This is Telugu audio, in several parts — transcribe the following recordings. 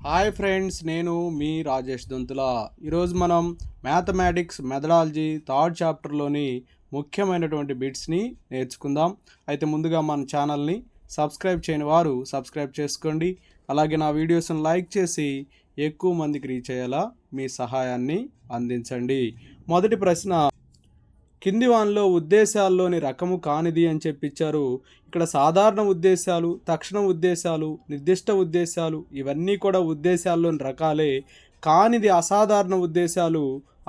హాయ్ ఫ్రెండ్స్, నేను మీ రాజేష్ దొంతుల. ఈరోజు మనం మ్యాథమెటిక్స్ మెథడాలజీ థర్డ్ చాప్టర్లోని ముఖ్యమైనటువంటి బిట్స్ని నేర్చుకుందాం. అయితే ముందుగా మన ఛానల్ని సబ్స్క్రైబ్ చేయని వారు సబ్స్క్రైబ్ చేసుకోండి. అలాగే నా వీడియోస్ని లైక్ చేసి ఎక్కువ మందికి రీచ్ అయ్యేలా మీ సహాయాన్ని అందించండి. మొదటి ప్రశ్న, కింది వానిలో ఉద్దేశాల్లోని రకము కానిది అని చెప్పిచ్చారు. ఇక్కడ సాధారణ ఉద్దేశాలు, తక్షణ ఉద్దేశాలు, నిర్దిష్ట ఉద్దేశాలు ఇవన్నీ కూడా ఉద్దేశాల్లోని రకాలే. కానిది అసాధారణ ఉద్దేశాలు.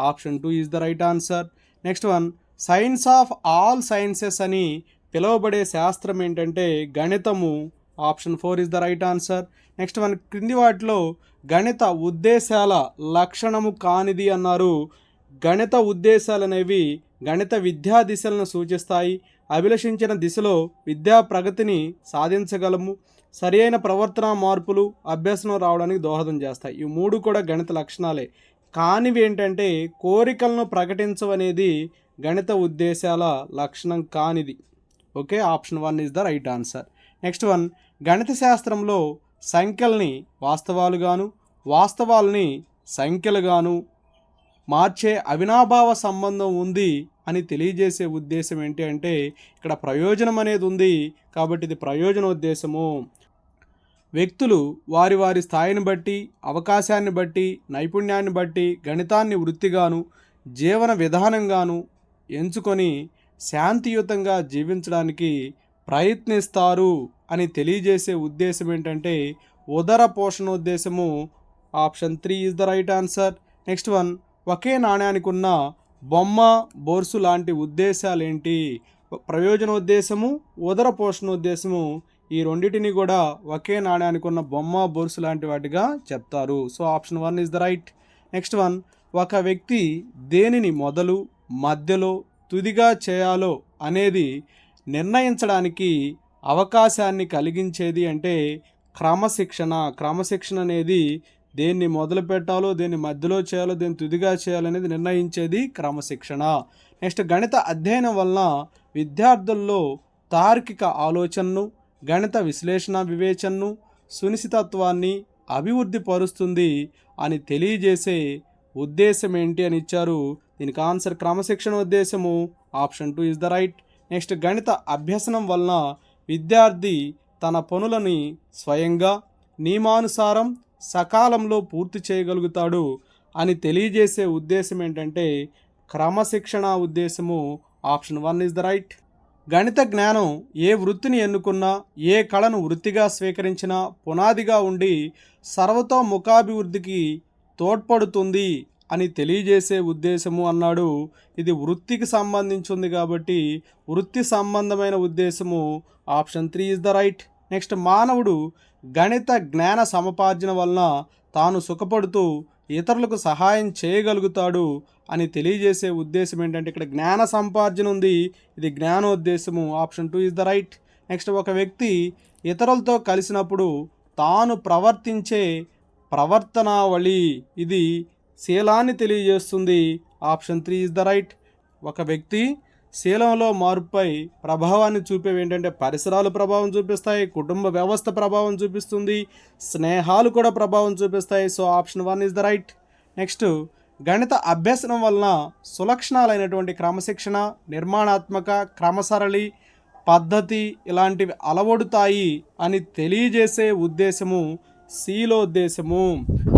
Option 2 is the right answer. Next one, science of all sciences అని పిలువబడే శాస్త్రం ఏంటంటే గణితము. Option 4 is the right answer. Next one, క్రింది వాటిలో గణిత ఉద్దేశాల లక్షణము కానిది అన్నారు. గణిత ఉద్దేశాలు అనేవి గణిత విద్యా దిశలను సూచిస్తాయి. అభిలషించిన దిశలో విద్యా ప్రగతిని సాధించగలము. సరి అయిన ప్రవర్తన మార్పులు అభ్యసనం రావడానికి దోహదం చేస్తాయి. ఈ మూడు కూడా గణిత లక్షణాలే. కానివి ఏంటంటే కోరికలను ప్రకటించవనేది గణిత ఉద్దేశాల లక్షణం కానిది. Okay, option 1 is the right answer. Next one, గణిత శాస్త్రంలో సంఖ్యల్ని వాస్తవాలుగాను వాస్తవాల్ని సంఖ్యలుగాను మార్చే అవినాభావ సంబంధం ఉంది అని తెలియజేసే ఉద్దేశం ఏంటి అంటే ఇక్కడ ప్రయోజనం అనేది ఉంది కాబట్టి ఇది ప్రయోజనోద్దేశము. వ్యక్తులు వారి వారి స్థాయిని బట్టి, అవకాశాన్ని బట్టి, నైపుణ్యాన్ని బట్టి గణితాన్ని వృత్తిగాను జీవన విధానంగాను ఎంచుకొని శాంతియుతంగా జీవించడానికి ప్రయత్నిస్తారు అని తెలియజేసే ఉద్దేశం ఏంటంటే ఉదర పోషణోద్దేశము. Option 3 is the right answer. Next one, ఒకే నాణ్యానికి ఉన్న బొమ్మ, బొరుసు లాంటి ఉద్దేశాలు ఏంటి? ప్రయోజనోద్దేశము, ఉదర పోషణోద్దేశము ఈ రెండింటిని కూడా ఒకే నాణ్యానికి ఉన్న బొమ్మ, బొరుసు లాంటి వాటిగా చెప్తారు. So option 1 is the right. Next one, ఒక వ్యక్తి దేనిని మొదలు, మధ్యలో, తుదిగా చేయాలో అనేది నిర్ణయించడానికి అవకాశాన్ని కలిగించేది అంటే క్రమశిక్షణ. క్రమశిక్షణ అనేది దేన్ని మొదలు పెట్టాలో, దేన్ని మధ్యలో చేయాలో, దేన్ని తుదిగా చేయాలనేది నిర్ణయించేది క్రమశిక్షణ. నెక్స్ట్, గణిత అధ్యయనం వలన విద్యార్థుల్లో తార్కిక ఆలోచనను, గణిత విశ్లేషణ వివేచనను, సునిశ్చితత్వాన్ని అభివృద్ధి పరుస్తుంది అని తెలియజేసే ఉద్దేశం ఏంటి అని ఇచ్చారు. దీనికి ఆన్సర్ క్రమశిక్షణ ఉద్దేశము. Option 2 is the right. Next, గణిత అభ్యసనం వలన విద్యార్థి తన పనులని స్వయంగా నియమానుసారం సకాలంలో పూర్తి చేయగలుగుతాడు అని తెలియజేసే ఉద్దేశం ఏంటంటే క్రమశిక్షణ ఉద్దేశము. Option 1 is the right. గణిత జ్ఞానం ఏ వృత్తిని ఎన్నుకున్నా, ఏ కళను వృత్తిగా స్వీకరించినా పునాదిగా ఉండి సర్వతోముఖాభివృద్ధికి తోడ్పడుతుంది అని తెలియజేసే ఉద్దేశము అన్నాడు. ఇది వృత్తికి సంబంధించింది కాబట్టి వృత్తి సంబంధమైన ఉద్దేశము. Option 3 is the right. Next, మానవుడు గణిత జ్ఞాన సముపార్జన వలన తాను సుఖపడుతూ ఇతరులకు సహాయం చేయగలుగుతాడు అని తెలియజేసే ఉద్దేశం ఏంటంటే ఇక్కడ జ్ఞాన సంపార్జన ఉంది, ఇది జ్ఞానోద్దేశము. Option 2 is the right. Next, ఒక వ్యక్తి ఇతరులతో కలిసినప్పుడు తాను ప్రవర్తించే ప్రవర్తనావళి, ఇది శీలాన్ని తెలియజేస్తుంది. Option 3 is the right. ఒక వ్యక్తి శీలంలో మార్పుపై ప్రభావాన్ని చూపేవి ఏంటంటే పరిసరాలు ప్రభావం చూపిస్తాయి, కుటుంబ వ్యవస్థ ప్రభావం చూపిస్తుంది, స్నేహాలు కూడా ప్రభావం చూపిస్తాయి. So option 1 is the right. Next, గణిత అభ్యసనం వలన సులక్షణాలైనటువంటి క్రమశిక్షణ, నిర్మాణాత్మక, క్రమసరళి, పద్ధతి ఇలాంటివి అలవడుతాయి అని తెలియజేసే ఉద్దేశము శీలోద్దేశము.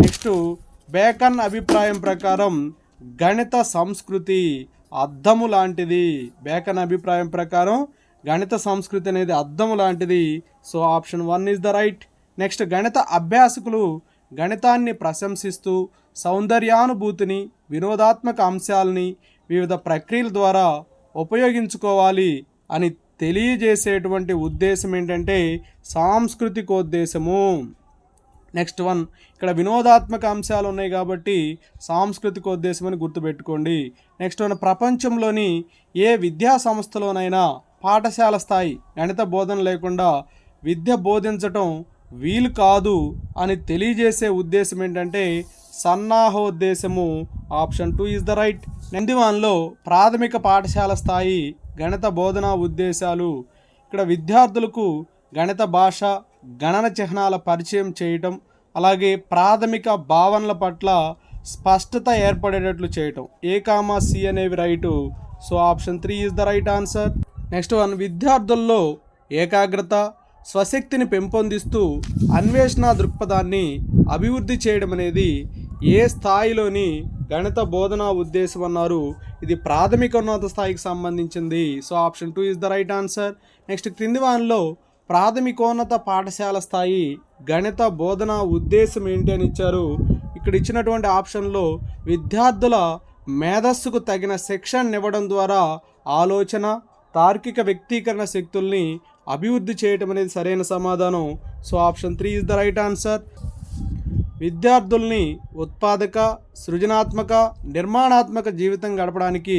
నెక్స్ట్, బేకన్ అభిప్రాయం ప్రకారం గణిత సంస్కృతి అద్దము లాంటిది. బేకన్ అభిప్రాయం ప్రకారం గణిత సంస్కృతి అనేది అద్దము లాంటిది. So option 1 is the right. Next, గణిత అభ్యాసకులు గణితాన్ని ప్రశంసిస్తూ సౌందర్యానుభూతిని, వినోదాత్మక అంశాలని వివిధ ప్రక్రియల ద్వారా ఉపయోగించుకోవాలి అని తెలియజేసేటువంటి ఉద్దేశం ఏంటంటే సాంస్కృతికోద్దేశము. నెక్స్ట్ వన్, ఇక్కడ వినోదాత్మక అంశాలు ఉన్నాయి కాబట్టి సాంస్కృతికోద్దేశం అని గుర్తుపెట్టుకోండి. నెక్స్ట్ వన్, ప్రపంచంలోని ఏ విద్యా సంస్థలోనైనా పాఠశాల స్థాయి గణిత బోధన లేకుండా విద్య బోధించటం వీలు కాదు అని తెలియజేసే ఉద్దేశం ఏంటంటే సన్నాహోద్దేశము. Option 2 is the right. నందివాన్లో ప్రాథమిక పాఠశాల స్థాయి గణిత బోధనా ఉద్దేశాలు. ఇక్కడ విద్యార్థులకు గణిత భాష, గణన చిహ్నాల పరిచయం చేయటం, అలాగే ప్రాథమిక భావనల పట్ల స్పష్టత ఏర్పడేటట్లు చేయటం. ఏ కామా సి అనేవి right. So option 3 is the right answer. Next one, విద్యార్థుల్లో ఏకాగ్రత, స్వశక్తిని పెంపొందిస్తూ అన్వేషణ దృక్పథాన్ని అభివృద్ధి చేయడం అనేది ఏ స్థాయిలోని గణిత బోధనా ఉద్దేశం అన్నారు? ఇది ప్రాథమికోన్నత స్థాయికి సంబంధించింది. So option 2 is the right answer. Next, క్రింది వానిలో ప్రాథమికోన్నత పాఠశాల స్థాయి గణిత బోధనా ఉద్దేశం ఏంటి అని ఇచ్చారు. ఇక్కడ ఇచ్చినటువంటి ఆప్షన్లో విద్యార్థుల మేధస్సుకు తగిన శిక్షణ ఇవ్వడం ద్వారా ఆలోచన, తార్కిక వ్యక్తీకరణ శక్తుల్ని అభివృద్ధి చేయటం అనేది సరైన సమాధానం. So option 3 is the right answer. విద్యార్థుల్ని ఉత్పాదక, సృజనాత్మక, నిర్మాణాత్మక జీవితం గడపడానికి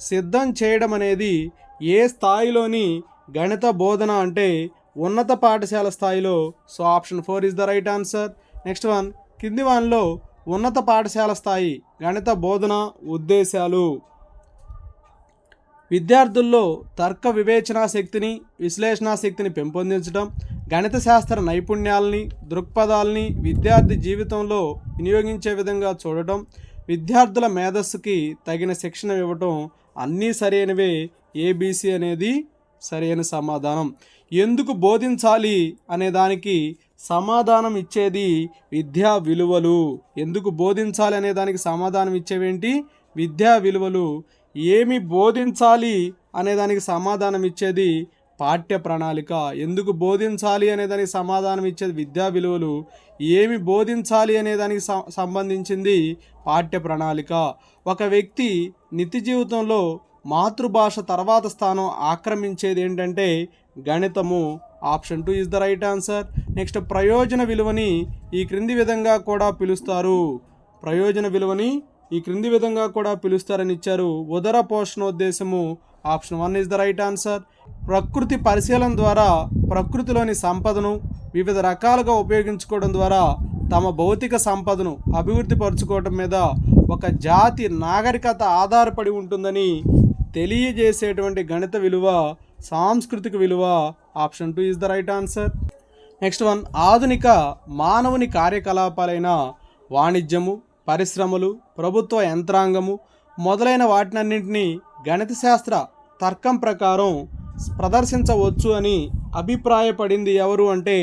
సిద్ధం చేయడం అనేది ఏ స్థాయిలోని గణిత బోధన అంటే ఉన్నత పాఠశాల స్థాయిలో. So option 4 is the right answer. Next one, కింది వానిలో ఉన్నత పాఠశాల స్థాయి గణిత బోధన ఉద్దేశాలు. విద్యార్థుల్లో తర్క వివేచనా శక్తిని, విశ్లేషణా శక్తిని పెంపొందించడం, గణిత శాస్త్ర నైపుణ్యాలని, దృక్పథాలని విద్యార్థి జీవితంలో వినియోగించే విధంగా చూడటం, విద్యార్థుల మేధస్సుకి తగిన శిక్షణ ఇవ్వటం అన్నీ సరైనవే. ఏబిసి అనేది సరైన సమాధానం. ఎందుకు బోధించాలి అనే దానికి సమాధానం ఇచ్చేది విద్యా విలువలు. ఎందుకు బోధించాలి అనే దానికి సమాధానం ఇచ్చేవేంటి? విద్యా విలువలు. ఏమి బోధించాలి అనే దానికి సమాధానం ఇచ్చేది పాఠ్య ప్రణాళిక. ఎందుకు బోధించాలి అనే దానికి సమాధానం ఇచ్చేది విద్యా విలువలు. ఏమి బోధించాలి అనే దానికి సంబంధించింది పాఠ్య ప్రణాళిక. ఒక వ్యక్తి నిత్య జీవితంలో మాతృభాష తర్వాత స్థానం ఆక్రమించేది ఏంటంటే గణితము. Option 2 is the right answer. Next, ప్రయోజన విలువని ఈ క్రింది విధంగా కూడా పిలుస్తారు. ప్రయోజన విలువని ఈ క్రింది విధంగా కూడా పిలుస్తారని ఇచ్చారు. ఉదర పోషణోద్దేశము. Option 1 is the right answer. ప్రకృతి పరిశీలన ద్వారా ప్రకృతిలోని సంపదను వివిధ రకాలుగా ఉపయోగించుకోవడం ద్వారా తమ భౌతిక సంపదను అభివృద్ధి పరుచుకోవడం మీద ఒక జాతి నాగరికత ఆధారపడి ఉంటుందని తెలియజేసేటువంటి గణిత విలువ సాంస్కృతిక విలువ. Option 2 is the right answer. Next one, ఆధునిక మానవుని కార్యకలాపాలైన వాణిజ్యము, పరిశ్రమలు, ప్రభుత్వ యంత్రాంగము మొదలైన వాటినన్నింటినీ గణిత శాస్త్ర తర్కం ప్రకారం ప్రదర్శించవచ్చు అని అభిప్రాయపడింది ఎవరు అంటే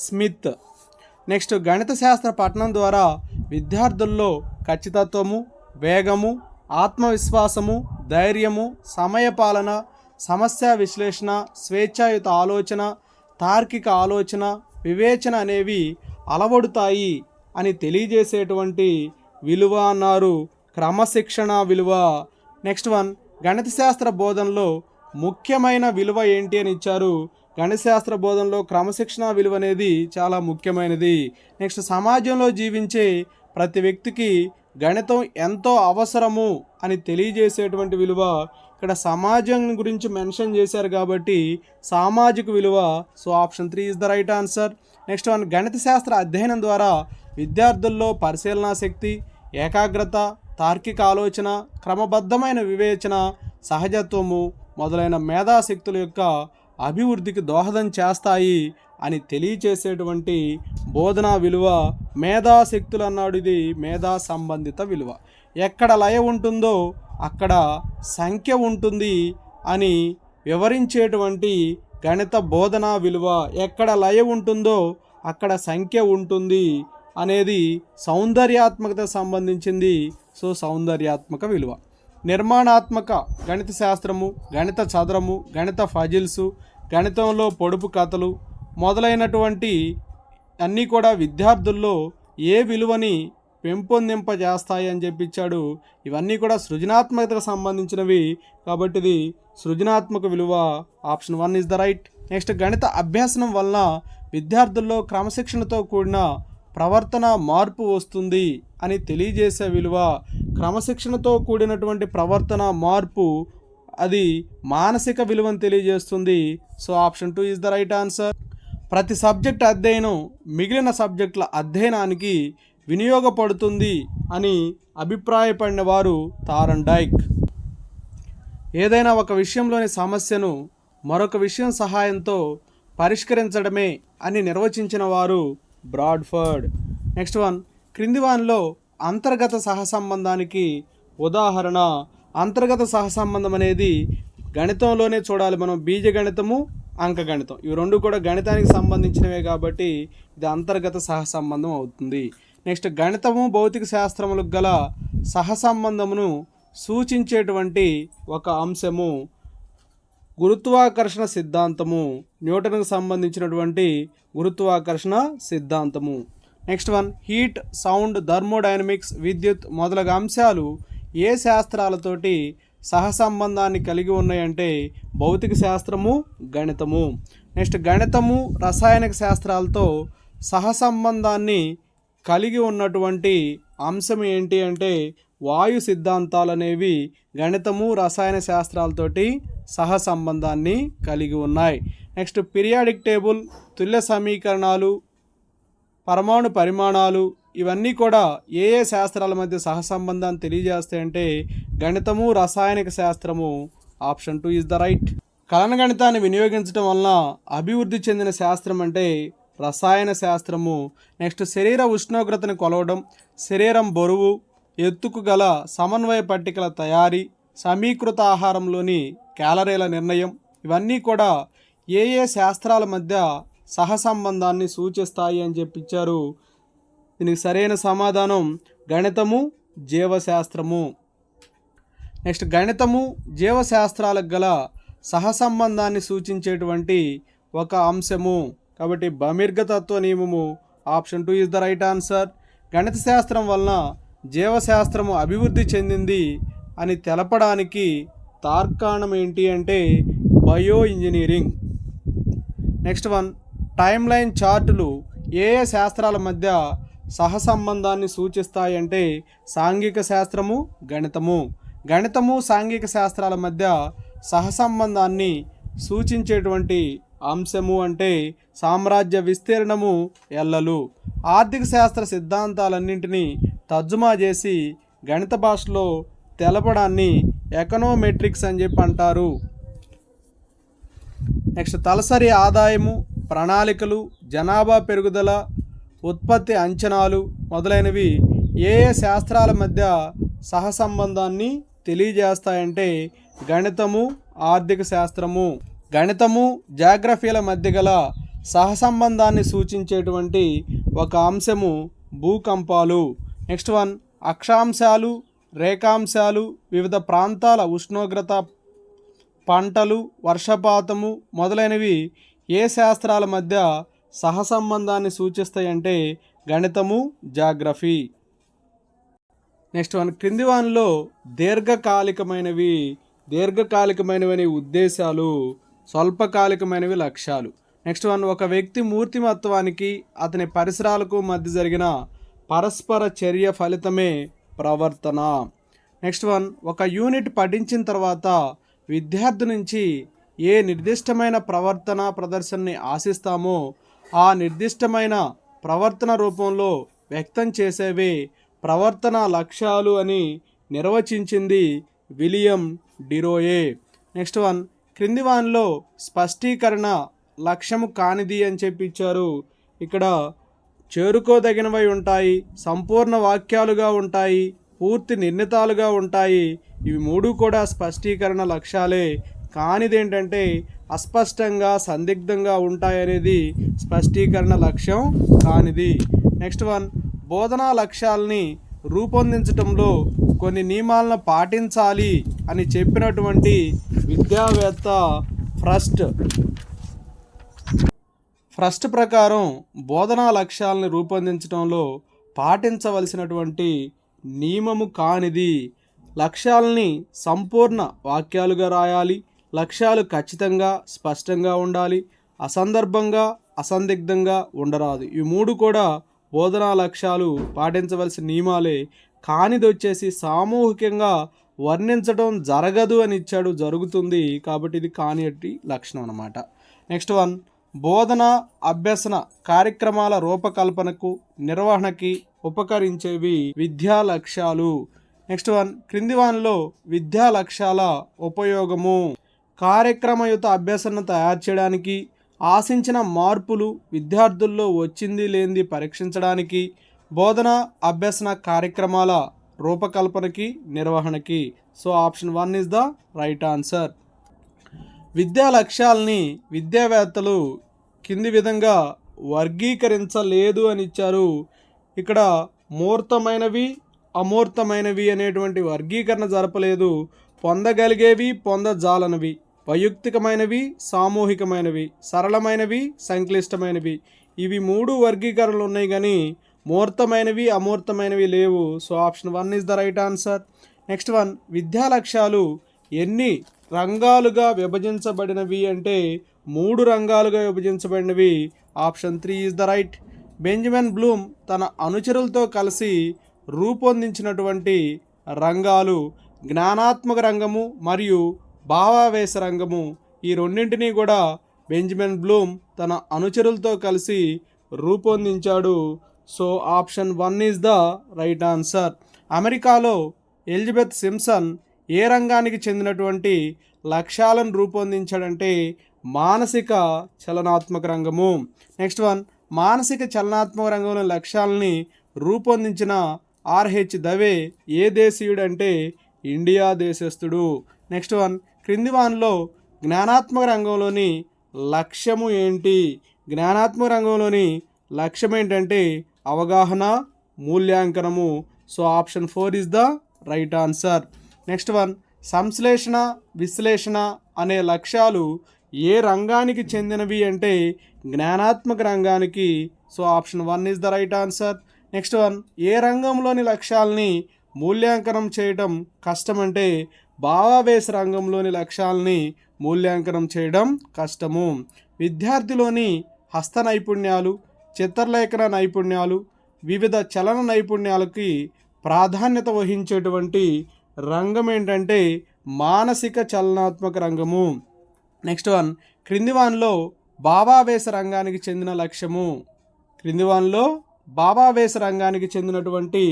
స్మిత్. నెక్స్ట్, గణిత శాస్త్ర పఠనం ద్వారా విద్యార్థుల్లో ఖచ్చితత్వము, వేగము, ఆత్మవిశ్వాసము, ధైర్యము, సమయపాలన, సమస్య విశ్లేషణ, స్వేచ్ఛాయుత ఆలోచన, తార్కిక ఆలోచన, వివేచన అనేవి అలవడుతాయి అని తెలియజేసేటువంటి విలువ అన్నారు క్రమశిక్షణ విలువ. నెక్స్ట్ వన్, గణిత శాస్త్ర బోధనలో ముఖ్యమైన విలువ ఏంటి అని ఇచ్చారు. గణిత శాస్త్ర బోధనలో క్రమశిక్షణ విలువ అనేది చాలా ముఖ్యమైనది. నెక్స్ట్, సమాజంలో జీవించే ప్రతి వ్యక్తికి గణితం ఎంతో అవసరము అని తెలియజేసేటువంటి విలువ. ఇక్కడ సమాజం గురించి మెన్షన్ చేశారు కాబట్టి సామాజిక విలువ. So option 3 is the right answer. Next one, గణిత శాస్త్ర అధ్యయనం ద్వారా విద్యార్థుల్లో పరిశీలనా శక్తి, ఏకాగ్రత, తార్కిక ఆలోచన, క్రమబద్ధమైన వివేచన, సహజత్వము మొదలైన మేధాశక్తుల యొక్క అభివృద్ధికి దోహదం చేస్తాయి అని తెలియచేసేటువంటి బోధనా విలువ మేధాశక్తులు అన్నాడు. ఇది మేధా సంబంధిత విలువ. ఎక్కడ లయ ఉంటుందో అక్కడ సంఖ్య ఉంటుంది అని వివరించేటువంటి గణిత బోధనా విలువ. ఎక్కడ లయ ఉంటుందో అక్కడ సంఖ్య ఉంటుంది అనేది సౌందర్యాత్మకత సంబంధించింది. సో సౌందర్యాత్మక విలువ. నిర్మాణాత్మక గణిత శాస్త్రము, గణిత చదరము, గణిత ఫజిల్సు, గణితంలో పొడుపు కథలు మొదలైనటువంటి అన్నీ కూడా విద్యార్థుల్లో ఏ విలువని పెంపొందింపజేస్తాయి అని చెప్పించాడు. ఇవన్నీ కూడా సృజనాత్మకతకు సంబంధించినవి కాబట్టి ఇది సృజనాత్మక విలువ. Option 1 is the right. Next, గణిత అభ్యాసనం వలన విద్యార్థుల్లో క్రమశిక్షణతో కూడిన ప్రవర్తన మార్పు వస్తుంది అని తెలియజేసే విలువ. క్రమశిక్షణతో కూడినటువంటి ప్రవర్తన మార్పు అది మానసిక విలువను తెలియజేస్తుంది. So option 2 is the right answer. ప్రతి సబ్జెక్ట్ అధ్యయనం మిగిలిన సబ్జెక్టుల అధ్యయనానికి వినియోగపడుతుంది అని అభిప్రాయపడిన వారు థారన్ డైక్. ఏదైనా ఒక విషయంలోని సమస్యను మరొక విషయం సహాయంతో పరిష్కరించడమే అని నిర్వచించిన వారు బ్రాడ్ఫర్డ్. నెక్స్ట్ వన్, క్రింది వానిలో అంతర్గత సహసంబంధానికి ఉదాహరణ. అంతర్గత సహసంబంధం అనేది గణితంలోనే చూడాలి మనం. బీజగణితము, అంకగణితం ఇవి రెండు కూడా గణితానికి సంబంధించినవే కాబట్టి ఇది అంతర్గత సహసంబంధం అవుతుంది. నెక్స్ట్, గణితము భౌతిక శాస్త్రములకు గల సహసంబంధమును సూచించేటువంటి ఒక అంశము గురుత్వాకర్షణ సిద్ధాంతము. న్యూటన్కు సంబంధించినటువంటి గురుత్వాకర్షణ సిద్ధాంతము. Next one, heat, sound, thermodynamics, విద్యుత్ మొదలగు అంశాలు ఏ శాస్త్రాలతోటి సహసంబంధాన్ని కలిగి ఉన్నాయంటే భౌతిక శాస్త్రము, గణితము. నెక్స్ట్, గణితము రసాయనిక శాస్త్రాలతో సహసంబంధాన్ని కలిగి ఉన్నటువంటి అంశం ఏంటి అంటే వాయు సిద్ధాంతాలు అనేవి గణితము రసాయన శాస్త్రాలతోటి సహసంబంధాన్ని కలిగి ఉన్నాయి. నెక్స్ట్, పీరియాడిక్ టేబుల్, తుల్య సమీకరణాలు, పరమాణు పరిమాణాలు ఇవన్నీ కూడా ఏ ఏ శాస్త్రాల మధ్య సహసంబంధాన్ని తెలియజేస్తాయంటే గణితము రసాయనిక శాస్త్రము. Option 2 is the right. కలన గణితాన్ని వినియోగించడం వలన అభివృద్ధి చెందిన శాస్త్రం అంటే రసాయన శాస్త్రము. నెక్స్ట్, శరీర ఉష్ణోగ్రతను కొలవడం, శరీరం బరువు, ఎత్తుకు గల సమన్వయ పట్టికల తయారీ, సమీకృత ఆహారంలోని క్యాలరీల నిర్ణయం ఇవన్నీ కూడా ఏ ఏ శాస్త్రాల మధ్య సహసంబంధాన్ని సూచిస్తాయి అని చెప్పిచ్చారు. దీనికి సరైన సమాధానం గణితము, జీవశాస్త్రము. నెక్స్ట్, గణితము జీవశాస్త్రాలకు గల సహసంబంధాన్ని సూచించేటువంటి ఒక అంశము కాబట్టి బమిర్గతత్వ నియమము. Option 2 is the right answer. గణిత శాస్త్రం వలన జీవశాస్త్రము అభివృద్ధి చెందింది అని తెలపడానికి తార్కాణం ఏంటి అంటే bio engineering. Next one, time line చార్టులు ఏ ఏ శాస్త్రాల మధ్య సహసంబంధాన్ని సూచిస్తాయంటే సాంఘిక శాస్త్రము, గణితము. గణితము సాంఘిక శాస్త్రాల మధ్య సహసంబంధాన్ని సూచించేటువంటి అంశము అంటే సామ్రాజ్య విస్తీర్ణము, ఎల్లలు. ఆర్థిక శాస్త్ర సిద్ధాంతాలన్నింటినీ తర్జుమా చేసి గణిత భాషలో తెలపడాన్ని ఎకనోమెట్రిక్స్ అని చెప్పి అంటారు. నెక్స్ట్, తలసరి ఆదాయము, ప్రణాళికలు, జనాభా పెరుగుదల, ఉత్పత్తి అంచనాలు మొదలైనవి ఏ ఏ శాస్త్రాల మధ్య సహసంబంధాన్ని తెలియజేస్తాయంటే గణితము, ఆర్థిక శాస్త్రము. గణితము, జాగ్రఫీల మధ్య గల సహసంబంధాన్ని సూచించేటువంటి ఒక అంశము భూకంపాలు. నెక్స్ట్ వన్, అక్షాంశాలు, రేఖాంశాలు, వివిధ ప్రాంతాల ఉష్ణోగ్రత, పంటలు, వర్షపాతము మొదలైనవి ఏ శాస్త్రాల మధ్య సహసంబంధాన్ని సూచిస్తాయంటే గణితము, జాగ్రఫీ. నెక్స్ట్ వన్, క్రింది వానిలో దీర్ఘకాలికమైనవి ఉద్దేశాలు, స్వల్పకాలికమైనవి లక్ష్యాలు. నెక్స్ట్ వన్, ఒక వ్యక్తి మూర్తిమత్వానికి అతని పరిసరాలకు మధ్య జరిగిన పరస్పర చర్య ఫలితమే ప్రవర్తన. నెక్స్ట్ వన్, ఒక యూనిట్ పఠించిన తర్వాత విద్యార్థి నుంచి ఏ నిర్దిష్టమైన ప్రవర్తన ప్రదర్శనని ఆశిస్తామో ఆ నిర్దిష్టమైన ప్రవర్తన రూపంలో వ్యక్తం చేసేవే ప్రవర్తన లక్ష్యాలు అని నిర్వచించింది విలియం డిరోయే. నెక్స్ట్ వన్, క్రింది వానిలో స్పష్టీకరణ లక్ష్యము కానిది అని చెప్పి ఇచ్చారు. ఇక్కడ చేరుకోదగినవై ఉంటాయి, సంపూర్ణ వాక్యాలుగా ఉంటాయి, పూర్తి నిర్ణీతాలుగా ఉంటాయి. ఇవి మూడు కూడా స్పష్టీకరణ లక్ష్యాలే. కానిది ఏంటంటే అస్పష్టంగా, సందిగ్ధంగా ఉంటాయనేది స్పష్టీకరణ లక్ష్యం కానిది. నెక్స్ట్ వన్, బోధనా లక్ష్యాలని రూపొందించడంలో కొన్ని నియమాలను పాటించాలి అని చెప్పినటువంటి విద్యావేత్త ఫ్రస్ట్ ప్రకారం బోధనా లక్ష్యాలను రూపొందించడంలో పాటించవలసినటువంటి నియమము కానిది. లక్ష్యాలని సంపూర్ణ వాక్యాలుగా రాయాలి, లక్ష్యాలు ఖచ్చితంగా స్పష్టంగా ఉండాలి, అసందర్భంగా అసందిగ్ధంగా ఉండరాదు. ఈ మూడు కూడా బోధనా లక్ష్యాలు పాటించవలసిన నియమాలే. కానిది వచ్చేసి సామూహికంగా వర్ణించడం జరగదు అని ఇచ్చాడు, జరుగుతుంది కాబట్టి ఇది కానిటి లక్షణం అన్నమాట. నెక్స్ట్ వన్, బోధన అభ్యసన కార్యక్రమాల రూపకల్పనకు నిర్వహణకి ఉపకరించేవి విద్యా లక్ష్యాలు. నెక్స్ట్ వన్, క్రింది వానిలో విద్యా లక్ష్యాల ఉపయోగము కార్యక్రమయుత అభ్యసనను తయారు చేయడానికి, ఆశించిన మార్పులు విద్యార్థుల్లో వచ్చింది లేనిది పరీక్షించడానికి, బోధన అభ్యసన కార్యక్రమాల రూపకల్పనకి నిర్వహణకి. So option 1 is the right answer. విద్యా లక్ష్యాలని విద్యావేత్తలు కింది విధంగా వర్గీకరించలేదు అని ఇచ్చారు. ఇక్కడ మూర్తమైనవి అమూర్తమైనవి అనేటువంటి వర్గీకరణ జరపలేదు. పొందగలిగేవి పొందజాలనవి, వైయక్తికమైనవి సామూహికమైనవి, సరళమైనవి సంక్లిష్టమైనవి, ఇవి 3 వర్గీకరణలు ఉన్నాయి కానీ మూర్తమైనవి అమూర్తమైనవి లేవు. So option 1 is the right answer. Next one, విద్యా లక్ష్యాలు ఎన్ని రంగాలుగా విభజించబడినవి అంటే 3 రంగాలుగా విభజించబడినవి. Option 3 is the right. Benjamin Bloom తన అనుచరులతో కలిసి రూపొందించినటువంటి రంగాలు జ్ఞానాత్మక రంగము మరియు భావావేశ రంగము. ఈ రెండింటినీ కూడా బెంజమిన్ బ్లూమ్ తన అనుచరులతో కలిసి రూపొందించాడు. So option 1 is the right answer. అమెరికాలో ఎలిజబెత్ సింప్సన్ ఏ రంగానికి చెందినటువంటి లక్ష్యాలను రూపొందించాడంటే మానసిక చలనాత్మక రంగము. నెక్స్ట్ వన్, మానసిక చలనాత్మక రంగంలో లక్ష్యాలని రూపొందించిన ఆర్హెచ్ దవే ఏ దేశీయుడు అంటే ఇండియా దేశస్థుడు. నెక్స్ట్ వన్, క్రింది వానిలో జ్ఞానాత్మక రంగంలోని లక్ష్యము ఏంటి? జ్ఞానాత్మక రంగంలోని లక్ష్యం ఏంటంటే అవగాహన, మూల్యాంకనము. So option 4 is the right answer. Next one, సంశ్లేషణ విశ్లేషణ అనే లక్ష్యాలు ఏ రంగానికి చెందినవి అంటే జ్ఞానాత్మక రంగానికి. So option 1 is the right answer. Next one, ఏ రంగంలోని లక్ష్యాలని మూల్యాంకనం చేయడం కష్టమంటే భావావేశ రంగంలోని లక్ష్యాలని మూల్యాంకనం చేయడం కష్టము. విద్యార్థిలోని హస్త నైపుణ్యాలు, చిత్రలేఖన నైపుణ్యాలు, వివిధ చలన నైపుణ్యాలకి ప్రాధాన్యత వహించేటువంటి రంగం ఏంటంటే మానసిక చలనాత్మక రంగము. నెక్స్ట్ వన్, క్రింది వానిలో భావావేశ రంగానికి చెందిన లక్ష్యము. క్రింది వానిలో భావావేశ రంగానికి చెందినటువంటి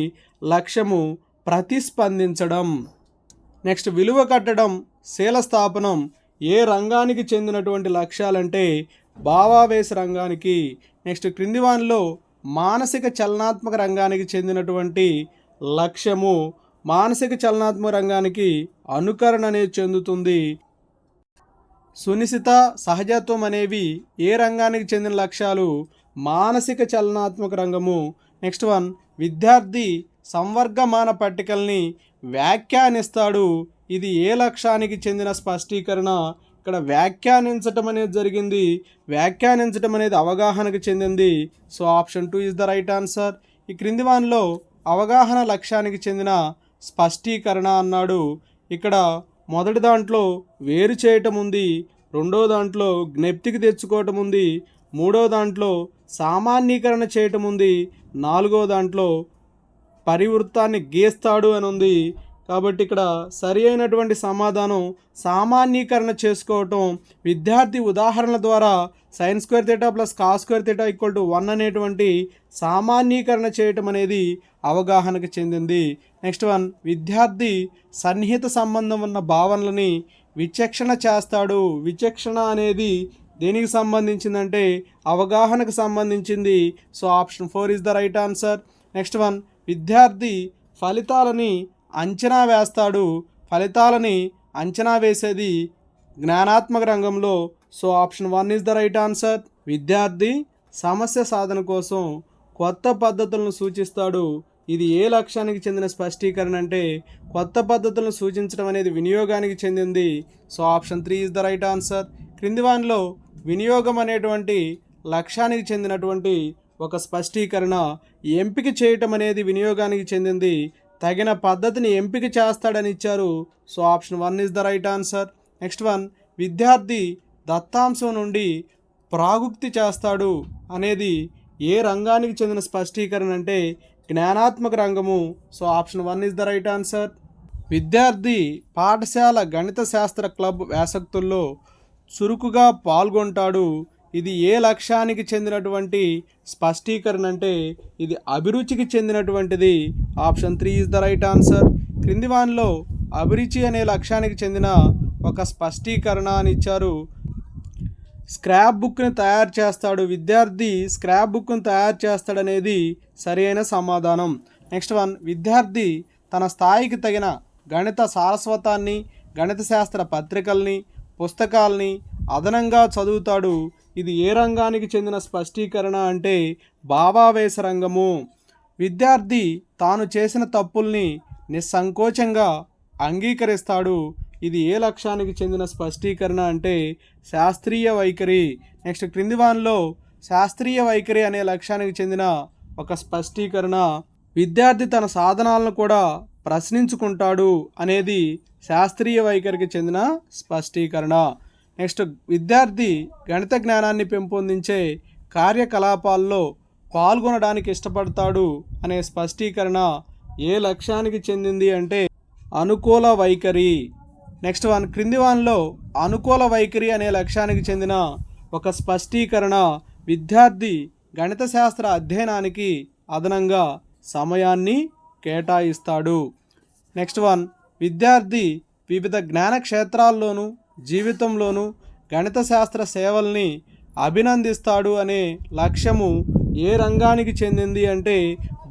లక్ష్యము ప్రతిస్పందించడం. నెక్స్ట్, విలువ కట్టడం, శీలస్థాపనం ఏ రంగానికి చెందినటువంటి లక్ష్యాలంటే భావావేశ రంగానికి. నెక్స్ట్, క్రింది వానిలో మానసిక చలనాత్మక రంగానికి చెందినటువంటి లక్ష్యము మానసిక చలనాత్మక రంగానికి అనుకరణ అనేది చెందుతుంది. సునిశిత, సహజత్వం అనేవి ఏ రంగానికి చెందిన లక్ష్యాలు? మానసిక చలనాత్మక రంగము. నెక్స్ట్ వన్, విద్యార్థి సంవర్గమాన పట్టికల్ని వ్యాఖ్యానిస్తాడు. ఇది ఏ లక్ష్యానికి చెందిన స్పష్టీకరణ? ఇక్కడ వ్యాఖ్యానించటం అనేది జరిగింది. వ్యాఖ్యానించటం అనేది అవగాహనకు చెందింది. So option 2 is the right answer. ఈ క్రింది వానిలో అవగాహన లక్ష్యానికి చెందిన స్పష్టీకరణ అన్నాడు. ఇక్కడ మొదటి దాంట్లో వేరు చేయటం ఉంది, రెండో దాంట్లో జ్ఞప్తికి తెచ్చుకోవటం ఉంది, మూడో దాంట్లో సామాన్యీకరణ చేయటం ఉంది, నాలుగో దాంట్లో పరివృత్తాన్ని గీస్తాడు అని ఉంది. కాబట్టి ఇక్కడ సరి అయినటువంటి సమాధానం సామాన్యీకరణ చేసుకోవటం. విద్యార్థి ఉదాహరణల ద్వారా sin square theta plus cos square theta equal to 1 అనేటువంటి సామాన్యీకరణ చేయటం అనేది అవగాహనకు చెందింది. నెక్స్ట్ వన్, విద్యార్థి సన్నిహిత సంబంధం ఉన్న భావనలని విచక్షణ చేస్తాడు. విచక్షణ అనేది దేనికి సంబంధించిందంటే అవగాహనకు సంబంధించింది. So option 4 is the right answer. Next one, విద్యార్థి ఫలితాలని అంచనా వేస్తాడు. ఫలితాలని అంచనా వేసేది జ్ఞానాత్మక రంగంలో. So option 1 is the right answer. విద్యార్థి సమస్య సాధన కోసం కొత్త పద్ధతులను సూచిస్తాడు. ఇది ఏ లక్ష్యానికి చెందిన స్పష్టీకరణ అంటే కొత్త పద్ధతులను సూచించడం అనేది వినియోగానికి చెందింది. So option 3 is the right answer. క్రింది వానిలో వినియోగం అనేటువంటి లక్ష్యానికి చెందినటువంటి ఒక స్పష్టీకరణ ఎంపిక చేయటం అనేది వినియోగానికి చెందింది. తగిన పద్ధతిని ఎంపిక చేస్తాడని ఇచ్చారు. So option 1 is the right answer. Next one, విద్యార్థి దత్తాంశం నుండి ప్రాగుక్తి చేస్తాడు అనేది ఏ రంగానికి చెందిన స్పష్టీకరణ అంటే జ్ఞానాత్మక రంగము. So option 1 is the right answer. విద్యార్థి పాఠశాల గణిత శాస్త్ర క్లబ్ వ్యాసక్తుల్లో చురుకుగా పాల్గొంటాడు. ఇది ఏ లక్ష్యానికి చెందినటువంటి స్పష్టీకరణ అంటే ఇది అభిరుచికి చెందినటువంటిది. Option 3 is the right answer. క్రింది వానిలో అభిరుచి అనే లక్ష్యానికి చెందిన ఒక స్పష్టీకరణ అని ఇచ్చారు. స్క్రాప్ బుక్ని తయారు చేస్తాడు, విద్యార్థి స్క్రాప్ బుక్ని తయారు చేస్తాడనేది సరైన సమాధానం. నెక్స్ట్ వన్, విద్యార్థి తన స్థాయికి తగిన గణిత సారస్వతాన్ని, గణిత శాస్త్ర పత్రికల్ని, పుస్తకాల్ని అదనంగా చదువుతాడు. ఇది ఏ రంగానికి చెందిన స్పష్టీకరణ అంటే భావావేశ రంగము. విద్యార్థి తాను చేసిన తప్పుల్ని నిస్సంకోచంగా అంగీకరిస్తాడు. ఇది ఏ లక్ష్యానికి చెందిన స్పష్టీకరణ అంటే శాస్త్రీయ వైఖరి. నెక్స్ట్, క్రింది వానిలో శాస్త్రీయ వైఖరి అనే లక్ష్యానికి చెందిన ఒక స్పష్టీకరణ విద్యార్థి తన సాధనాలను కూడా ప్రశ్నించుకుంటాడు అనేది శాస్త్రీయ వైఖరికి చెందిన స్పష్టీకరణ. నెక్స్ట్, విద్యార్థి గణిత జ్ఞానాన్ని పెంపొందించే కార్యకలాపాల్లో పాల్గొనడానికి ఇష్టపడతాడు అనే స్పష్టీకరణ ఏ లక్ష్యానికి చెందింది అంటే అనుకూల వైఖరి. నెక్స్ట్ వన్, క్రింది వానిలో అనుకూల వైఖరి అనే లక్ష్యానికి చెందిన ఒక స్పష్టీకరణ విద్యార్థి గణిత శాస్త్ర అధ్యయనానికి అదనంగా సమయాన్ని కేటాయిస్తాడు. నెక్స్ట్ వన్, విద్యార్థి వివిధ జ్ఞాన క్షేత్రాల్లోనూ జీవితంలోనూ గణిత శాస్త్ర సేవల్ని అభినందిస్తాడు అనే లక్ష్యము ఏ రంగానికి చెందింది అంటే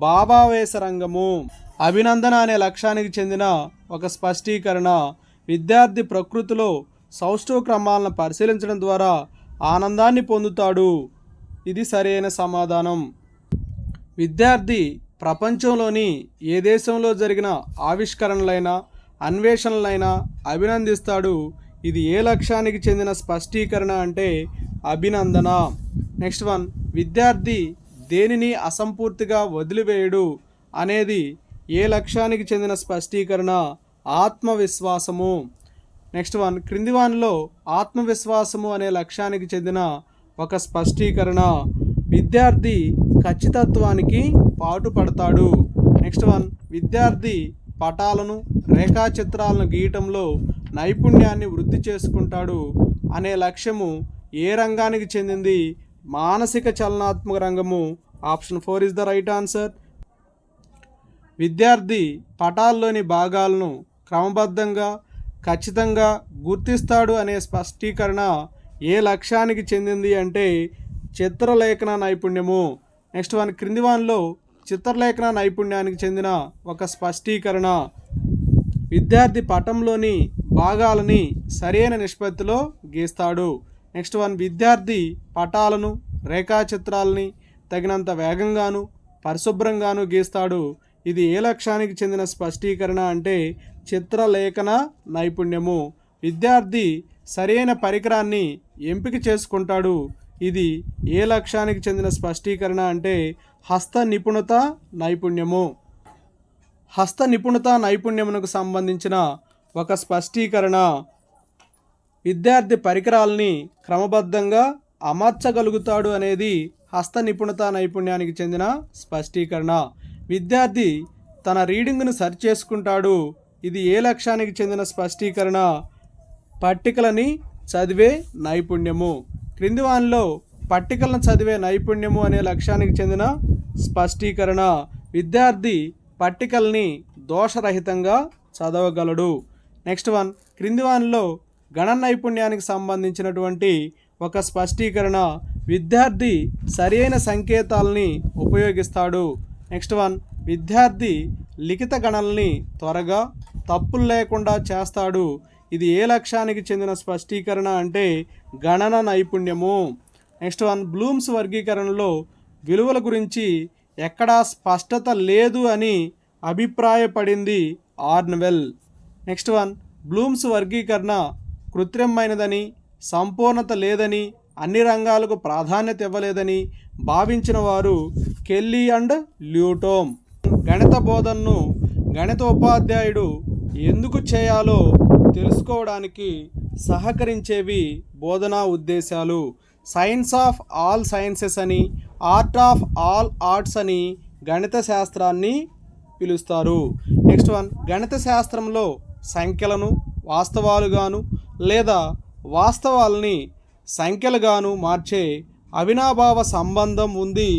భావావేశ రంగము. అభినందన అనే లక్ష్యానికి చెందిన ఒక స్పష్టీకరణ విద్యార్థి ప్రకృతిలో సౌష్ఠవ క్రమాలను పరిశీలించడం ద్వారా ఆనందాన్ని పొందుతాడు. ఇది సరైన సమాధానం. విద్యార్థి ప్రపంచంలోని ఏ దేశంలో జరిగిన ఆవిష్కరణలైనా అన్వేషణలైనా అభినందిస్తాడు. ఇది ఏ లక్ష్యానికి చెందిన స్పష్టీకరణ అంటే అభినందన. నెక్స్ట్ వన్, విద్యార్థి దేనిని అసంపూర్తిగా వదిలివేయడు అనేది ఏ లక్ష్యానికి చెందిన స్పష్టీకరణ ఆత్మవిశ్వాసము. నెక్స్ట్ వన్, క్రింది వానిలో ఆత్మవిశ్వాసము అనే లక్ష్యానికి చెందిన ఒక స్పష్టీకరణ విద్యార్థి ఖచ్చితత్వానికి పాటుపడతాడు. నెక్స్ట్ వన్, విద్యార్థి పటాలను రేఖాచిత్రాలను గీయటంలో నైపుణ్యాన్ని వృద్ధి చేసుకుంటాడు అనే లక్ష్యము ఏ రంగానికి చెందింది మానసిక చలనాత్మక రంగము. Option 4 is the right answer. విద్యార్థి పటాల్లోని భాగాలను క్రమబద్ధంగా ఖచ్చితంగా గుర్తిస్తాడు అనే స్పష్టీకరణ ఏ లక్ష్యానికి చెందింది అంటే చిత్రలేఖన నైపుణ్యము. నెక్స్ట్ వన్, క్రింది వానిలో చిత్రలేఖన నైపుణ్యానికి చెందిన ఒక స్పష్టీకరణ విద్యార్థి పటంలోని భాగాలని సరైన నిష్పత్తిలో గీస్తాడు. నెక్స్ట్ వన్, విద్యార్థి పటాలను రేఖాచిత్రాలని తగినంత వేగంగాను పరిశుభ్రంగాను గీస్తాడు. ఇది ఏ లక్ష్యానికి చెందిన స్పష్టీకరణ అంటే చిత్రలేఖన నైపుణ్యము. విద్యార్థి సరైన పరికరాన్ని ఎంపిక చేసుకుంటాడు. ఇది ఏ లక్ష్యానికి చెందిన స్పష్టీకరణ అంటే హస్త నిపుణత నైపుణ్యము. హస్త నిపుణత నైపుణ్యమునకు సంబంధించిన ఒక స్పష్టీకరణ విద్యార్థి పరికరాలని క్రమబద్ధంగా అమర్చగలుగుతాడు అనేది హస్త నిపుణత నైపుణ్యానికి చెందిన స్పష్టీకరణ. విద్యార్థి తన రీడింగ్ను సరి చేసుకుంటాడు. ఇది ఏ లక్ష్యానికి చెందిన స్పష్టీకరణ పట్టికలని చదివే నైపుణ్యము. క్రింది వానిలో పట్టికలను చదివే నైపుణ్యము అనే లక్ష్యానికి చెందిన స్పష్టీకరణ విద్యార్థి పట్టికల్ని దోషరహితంగా చదవగలడు. నెక్స్ట్ వన్, క్రింది వానిలో గణన నైపుణ్యానికి సంబంధించినటువంటి ఒక స్పష్టీకరణ విద్యార్థి సరైన సంకేతాలని ఉపయోగిస్తాడు. నెక్స్ట్ వన్, విద్యార్థి లిఖిత గణనల్ని త్వరగా తప్పులు లేకుండా చేస్తాడు. ఇది ఏ లక్ష్యానికి చెందిన స్పష్టీకరణ అంటే గణన నైపుణ్యము. నెక్స్ట్ వన్, బ్లూమ్స్ వర్గీకరణలో విలువల గురించి ఎక్కడా స్పష్టత లేదు అని అభిప్రాయపడింది ఆర్న్వెల్. నెక్స్ట్ వన్, బ్లూమ్స్ వర్గీకరణ కృత్రిమమైనదని సంపూర్ణత లేదని అన్ని రంగాలకు ప్రాధాన్యత ఇవ్వలేదని భావించిన వారు కెల్లీ అండ్ ల్యూటోమ్. గణిత బోధనను గణిత ఉపాధ్యాయుడు ఎందుకు చేయాలో తెలుసుకోవడానికి సహకరించేవి బోధనా ఉద్దేశాలు. సైన్స్ ఆఫ్ ఆల్ సైన్సెస్ అని, ఆర్ట్ ఆఫ్ ఆల్ ఆర్ట్స్ అని గణిత శాస్త్రాన్ని పిలుస్తారు. నెక్స్ట్ వన్, గణిత శాస్త్రంలో సంఖ్యలను వాస్తవాలుగాను లేదా వాస్తవాలని సంఖ్యలుగాను మార్చే అవినాభావ సంబంధం ఉంది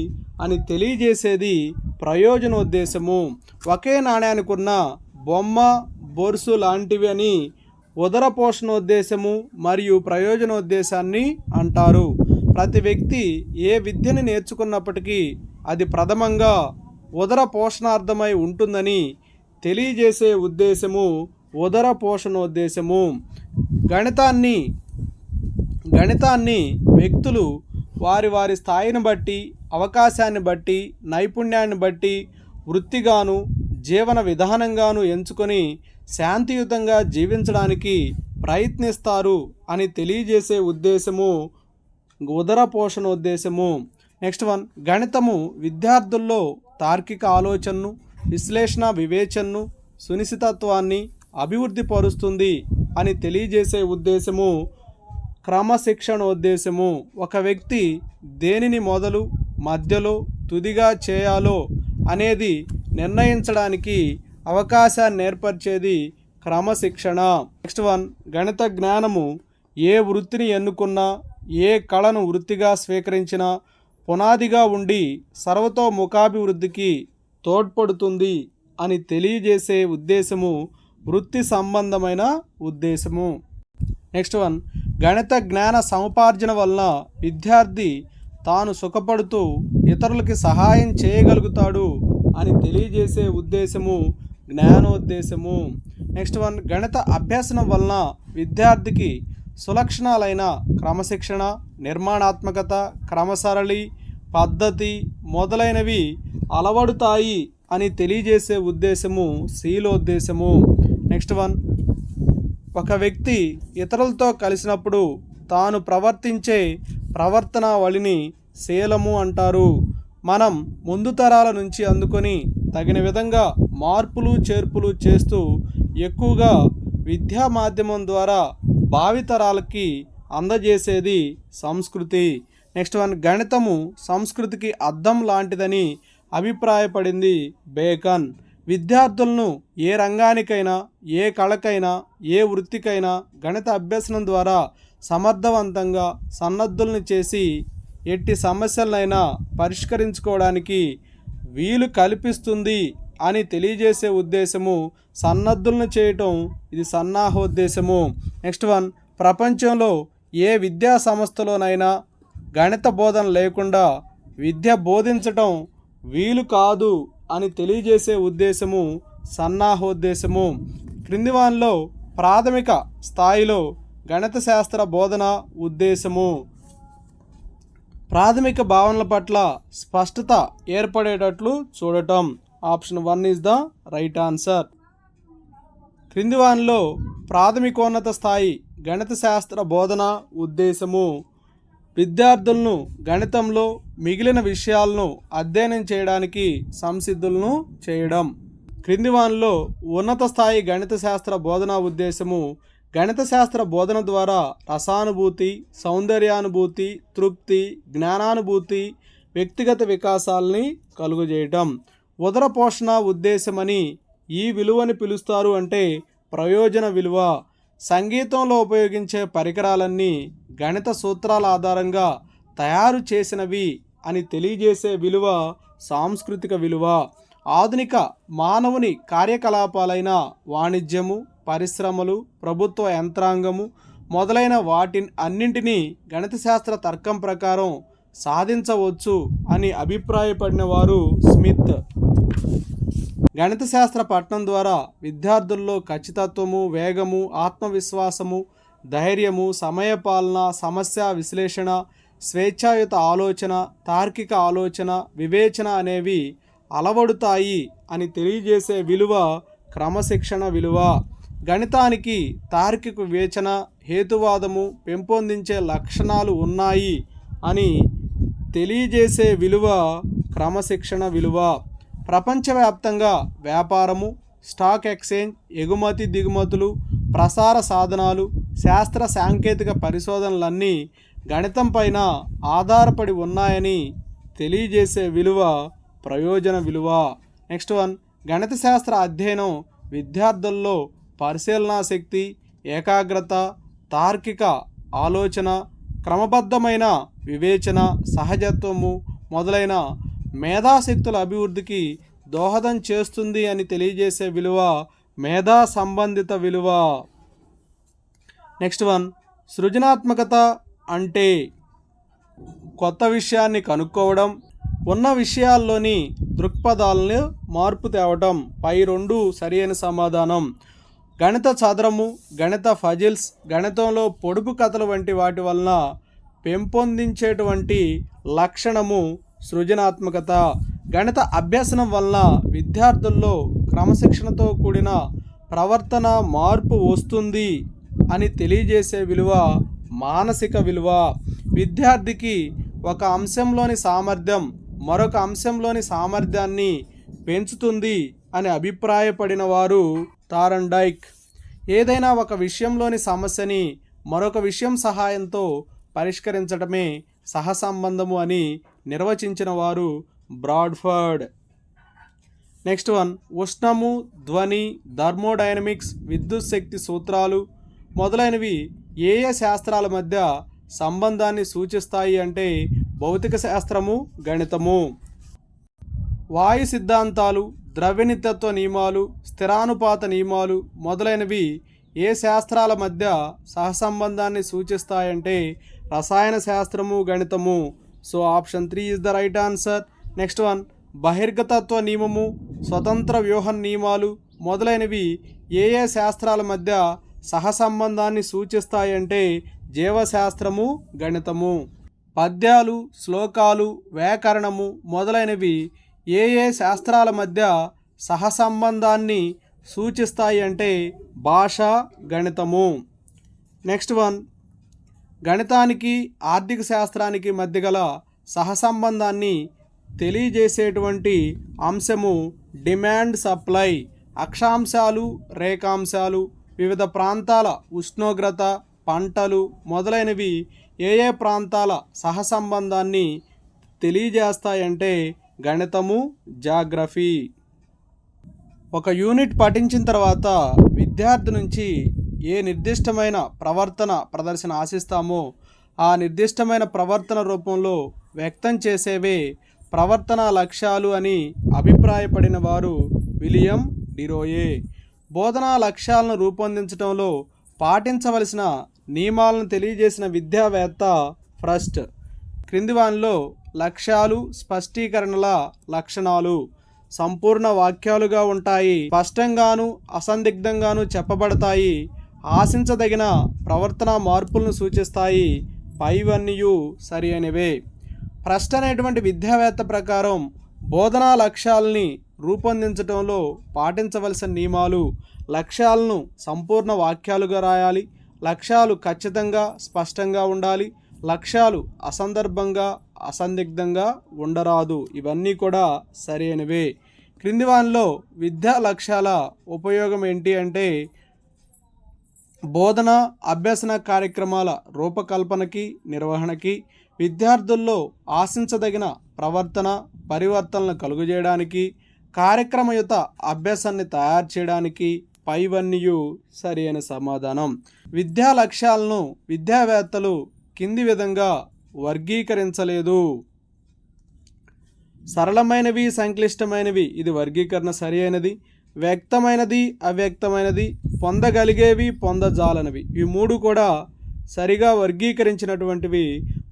అని తెలియజేసేది ప్రయోజనోద్దేశము. ఒకే నాణ్యానికి ఉన్న బొమ్మ బొరుసు లాంటివి అని ఉదర పోషణోద్దేశము మరియు ప్రయోజనోద్దేశాన్ని అంటారు. ప్రతి వ్యక్తి ఏ విద్యని నేర్చుకున్నప్పటికీ అది ప్రథమంగా ఉదర పోషణార్థమై ఉంటుందని తెలియజేసే ఉద్దేశము ఉదర పోషణోద్దేశము. గణితాన్ని వ్యక్తులు వారి వారి స్థాయిని బట్టి, అవకాశాన్ని బట్టి, నైపుణ్యాన్ని బట్టి వృత్తిగాను జీవన విధానంగాను ఎంచుకొని శాంతియుతంగా జీవించడానికి ప్రయత్నిస్తారు అని తెలియజేసే ఉద్దేశము ఉదర పోషణోద్దేశము. నెక్స్ట్ వన్, గణితము విద్యార్థుల్లో తార్కిక ఆలోచనను, విశ్లేషణ వివేచనను, సునిశ్చితత్వాన్ని అభివృద్ధి పరుస్తుంది అని తెలియజేసే ఉద్దేశము క్రమశిక్షణోద్దేశము. ఒక వ్యక్తి దేనిని మొదలు, మధ్యలో, తుదిగా చేయాలో అనేది నిర్ణయించడానికి అవకాశాన్ని ఏర్పరిచేది క్రమశిక్షణ. నెక్స్ట్ వన్, గణిత జ్ఞానము ఏ వృత్తిని ఎన్నుకున్నా, ఏ కళను వృత్తిగా స్వీకరించినా పునాదిగా ఉండి సర్వతోముఖాభివృద్ధికి తోడ్పడుతుంది అని తెలియజేసే ఉద్దేశము వృత్తి సంబంధమైన ఉద్దేశము. నెక్స్ట్ వన్, గణిత జ్ఞాన సముపార్జన వలన విద్యార్థి తాను సుఖపడుతూ ఇతరులకి సహాయం చేయగలుగుతాడు అని తెలియజేసే ఉద్దేశము జ్ఞానోద్దేశము. నెక్స్ట్ వన్, గణిత అభ్యసనం వలన విద్యార్థికి సులక్షణాలైన క్రమశిక్షణ, నిర్మాణాత్మకత, క్రమసరళి, పద్ధతి మొదలైనవి అలవడుతాయి అని తెలియజేసే ఉద్దేశము శీలోద్దేశము. నెక్స్ట్ వన్, ఒక వ్యక్తి ఇతరులతో కలిసినప్పుడు తాను ప్రవర్తించే ప్రవర్తనావళిని శీలము అంటారు. మనం ముందు తరాల నుంచి అందుకొని తగిన విధంగా మార్పులు చేర్పులు చేస్తూ ఎక్కువగా విద్యా మాధ్యమం ద్వారా భావితరాలకి అందజేసేది సంస్కృతి. నెక్స్ట్ వన్, గణితము సంస్కృతికి అద్దం లాంటిదని అభిప్రాయపడింది బేకన్. విద్యార్థులను ఏ రంగానికైనా, ఏ కళకైనా, ఏ వృత్తికైనా గణిత అభ్యసనం ద్వారా సమర్థవంతంగా సన్నద్ధులను చేసి ఎట్టి సమస్యలనైనా పరిష్కరించుకోవడానికి వీలు కల్పిస్తుంది అని తెలియజేసే ఉద్దేశము సన్నద్ధులను చేయటం, ఇది సన్నాహోద్దేశము. నెక్స్ట్ వన్, ప్రపంచంలో ఏ విద్యా సంస్థలోనైనా గణిత బోధన లేకుండా విద్య బోధించటం వీలు కాదు అని తెలియజేసే ఉద్దేశము సన్నాహోద్దేశము. క్రింది వానిలో ప్రాథమిక స్థాయిలో గణిత శాస్త్ర బోధన ఉద్దేశము ప్రాథమిక భావనల పట్ల స్పష్టత ఏర్పడేటట్లు చూడటం. Option 1 is the right answer. క్రింది వానిలో ప్రాథమికోన్నత స్థాయి గణిత శాస్త్ర బోధన ఉద్దేశము విద్యార్థులను గణితంలో మిగిలిన విషయాలను అధ్యయనం చేయడానికి సంసిద్ధులను చేయడం. క్రింది వానిలో ఉన్నత స్థాయి గణిత శాస్త్ర బోధనా ఉద్దేశము గణిత శాస్త్ర బోధన ద్వారా రసానుభూతి, సౌందర్యానుభూతి, తృప్తి, జ్ఞానానుభూతి, వ్యక్తిగత వికాసాలని కలుగజేయటం. ఉదర పోషణ ఉద్దేశమని ఈ విలువని పిలుస్తారు అంటే ప్రయోజన విలువ. సంగీతంలో ఉపయోగించే పరికరాలన్నీ గణిత సూత్రాల ఆధారంగా తయారు చేసినవి అని తెలియజేసే విలువ సాంస్కృతిక విలువ. ఆధునిక మానవుని కార్యకలాపాలైన వాణిజ్యము, పరిశ్రమలు, ప్రభుత్వ యంత్రాంగము మొదలైన అన్నింటినీ గణిత శాస్త్ర తర్కం ప్రకారం సాధించవచ్చు అని అభిప్రాయపడిన వారు స్మిత్. గణిత శాస్త్ర పఠనం ద్వారా విద్యార్థుల్లో ఖచ్చితత్వము, వేగము, ఆత్మవిశ్వాసము, ధైర్యము, సమయపాలన, సమస్య విశ్లేషణ, స్వేచ్ఛాయుత ఆలోచన, తార్కిక ఆలోచన, వివేచన అనేవి అలవడుతాయి అని తెలియజేసే విలువ క్రమశిక్షణ విలువ. గణితానికి తార్కిక వివేచన, హేతువాదము పెంపొందించే లక్షణాలు ఉన్నాయి అని తెలియజేసే విలువ క్రమశిక్షణ విలువ. ప్రపంచవ్యాప్తంగా వ్యాపారము, స్టాక్ ఎక్స్చేంజ్, ఎగుమతి దిగుమతులు, ప్రసార సాధనాలు, శాస్త్ర సాంకేతిక పరిశోధనలన్నీ గణితం పైన ఆధారపడి ఉన్నాయని తెలియజేసే విలువ ప్రయోజన విలువ. నెక్స్ట్ వన్, గణిత శాస్త్ర అధ్యయనం విద్యార్థుల్లో పరిశీలనా శక్తి, ఏకాగ్రత, తార్కిక ఆలోచన, క్రమబద్ధమైన వివేచన, సహజత్వము మొదలైన మేధాశక్తుల అభివృద్ధికి దోహదం చేస్తుంది అని తెలియజేసే విలువ మేధా సంబంధిత విలువ. నెక్స్ట్ వన్, సృజనాత్మకత అంటే కొత్త విషయాన్ని కనుక్కోవడం, ఉన్న విషయాల్లోని దృక్పథాలను మార్పు తేవటం. పై రెండు సరైన సమాధానం. గణిత చదరము, గణిత ఫజిల్స్, గణితంలో పొడుపు కథలు వంటి వాటి వలన పెంపొందించేటువంటి లక్షణము సృజనాత్మకత. గణిత అభ్యసనం వలన విద్యార్థుల్లో క్రమశిక్షణతో కూడిన ప్రవర్తన మార్పు వస్తుంది అని తెలియజేసే విలువ మానసిక విలువ. విద్యార్థికి ఒక అంశంలోని సామర్థ్యం మరొక అంశంలోని సామర్థ్యాన్ని పెంచుతుంది అని అభిప్రాయపడిన వారు థార్న్డైక్. ఏదైనా ఒక విషయంలోని సమస్యని మరొక విషయం సహాయంతో పరిష్కరించడమే సహసంబంధము అని నిర్వచించిన వారు బ్రాడ్ఫర్డ్. నెక్స్ట్ వన్, ఉష్ణము, ధ్వని, థర్మోడైనమిక్స్, విద్యుత్ శక్తి సూత్రాలు మొదలైనవి ఏ ఏ శాస్త్రాల మధ్య సంబంధాన్ని సూచిస్తాయి అంటే భౌతిక శాస్త్రము, గణితము. వాయు సిద్ధాంతాలు, ద్రవ్యనిత్యత్వ నియమాలు, స్థిరానుపాత నియమాలు మొదలైనవి ఏ శాస్త్రాల మధ్య సహసంబంధాన్ని సూచిస్తాయంటే రసాయన శాస్త్రము, గణితము. So option 3 is the right answer. Next one, బహిర్గతత్వ నియమము, స్వతంత్ర వ్యూహ నియమాలు మొదలైనవి ఏ ఏ శాస్త్రాల మధ్య సహసంబంధాన్ని సూచిస్తాయంటే జీవశాస్త్రము, గణితము. పద్యాలు, శ్లోకాలు, వ్యాకరణము మొదలైనవి ఏ ఏ శాస్త్రాల మధ్య సహసంబంధాన్ని సూచిస్తాయి అంటే భాష, గణితము. నెక్స్ట్ వన్, గణితానికి ఆర్థిక శాస్త్రానికి మధ్య గల సహసంబంధాన్ని తెలియజేసేటువంటి అంశము డిమాండ్ సప్లై. అక్షాంశాలు, రేఖాంశాలు, వివిధ ప్రాంతాల ఉష్ణోగ్రత, పంటలు మొదలైనవి ఏ ఏ ప్రాంతాల సహసంబంధాన్ని తెలియజేస్తాయంటే గణితము, జాగ్రఫీ. ఒక యూనిట్ పఠించిన తర్వాత విద్యార్థి నుంచి ఏ నిర్దిష్టమైన ప్రవర్తన ప్రదర్శన ఆశిస్తామో ఆ నిర్దిష్టమైన ప్రవర్తన రూపంలో వ్యక్తం చేసేవే ప్రవర్తన లక్ష్యాలు అని అభిప్రాయపడిన వారు విలియం డిరోయే. బోధనా లక్ష్యాలను రూపొందించడంలో పాటించవలసిన నియమాలను తెలియజేసిన విద్యావేత్త ఫ్రస్ట్. క్రింది వానిలో లక్ష్యాలు స్పష్టీకరణల లక్షణాలు సంపూర్ణ వాక్యాలుగా ఉంటాయి, స్పష్టంగాను అసందిగ్ధంగాను చెప్పబడతాయి, ఆశించదగిన ప్రవర్తన మార్పులను సూచిస్తాయి, పైవన్నీయు సరి అయినవే. ఫ్రస్ట్ అనేటువంటి విద్యావేత్త ప్రకారం బోధనా లక్ష్యాలని రూపొందించడంలో పాటించవలసిన నియమాలు: లక్ష్యాలను సంపూర్ణ వాక్యాలుగా రాయాలి, లక్ష్యాలు ఖచ్చితంగా స్పష్టంగా ఉండాలి, లక్ష్యాలు అసందర్భంగా అసందిగ్ధంగా ఉండరాదు. ఇవన్నీ కూడా సరైనవే. క్రింది వానిలో విద్యా లక్ష్యాల ఉపయోగం ఏంటి అంటే బోధన అభ్యసన కార్యక్రమాల రూపకల్పనకి, నిర్వహణకి, విద్యార్థుల్లో ఆశించదగిన ప్రవర్తన పరివర్తనలు కలుగజేయడానికి, కార్యక్రమయుత అభ్యాసాన్ని తయారు చేయడానికి, పైవన్నీయు సరి అయిన సమాధానం. విద్యా లక్ష్యాలను విద్యావేత్తలు కింది విధంగా వర్గీకరించలేదు: సరళమైనవి, సంక్లిష్టమైనవి, ఇది వర్గీకరణ సరి అయినది. వ్యక్తమైనది, అవ్యక్తమైనది, పొందగలిగేవి, పొందజాలనివి, ఈ మూడు కూడా సరిగా వర్గీకరించినటువంటివి.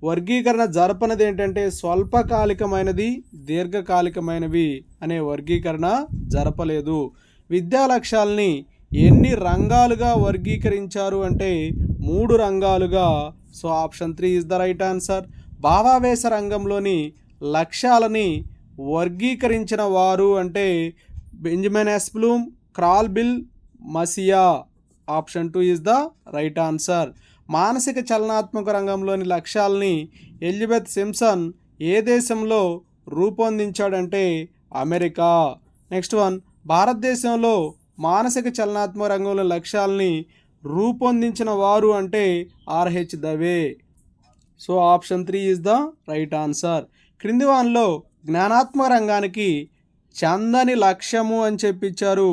వర్గీకరణ జరపనది ఏంటంటే స్వల్పకాలికమైనది, దీర్ఘకాలికమైనవి అనే వర్గీకరణ జరపలేదు. విద్యా లక్ష్యాలని ఎన్ని రంగాలుగా వర్గీకరించారు అంటే 3 రంగాలుగా. So option 3 is the right answer. భావావేశ రంగంలోని లక్ష్యాలని వర్గీకరించిన వారు అంటే Benjamin S Bloom, Krathwohl, Masia. Option 2 is the right answer. మానసిక చలనాత్మక రంగంలోని లక్ష్యాలని ఎలిజబెత్ సింప్సన్ ఏ దేశంలో రూపొందించాడంటే అమెరికా. నెక్స్ట్ వన్, భారతదేశంలో మానసిక చలనాత్మక రంగంలో లక్ష్యాలని రూపొందించిన వారు అంటే R H Dave. So option 3 is the right answer. క్రింది వానిలో జ్ఞానాత్మక రంగానికి చందని లక్ష్యము అని చెప్పించారు.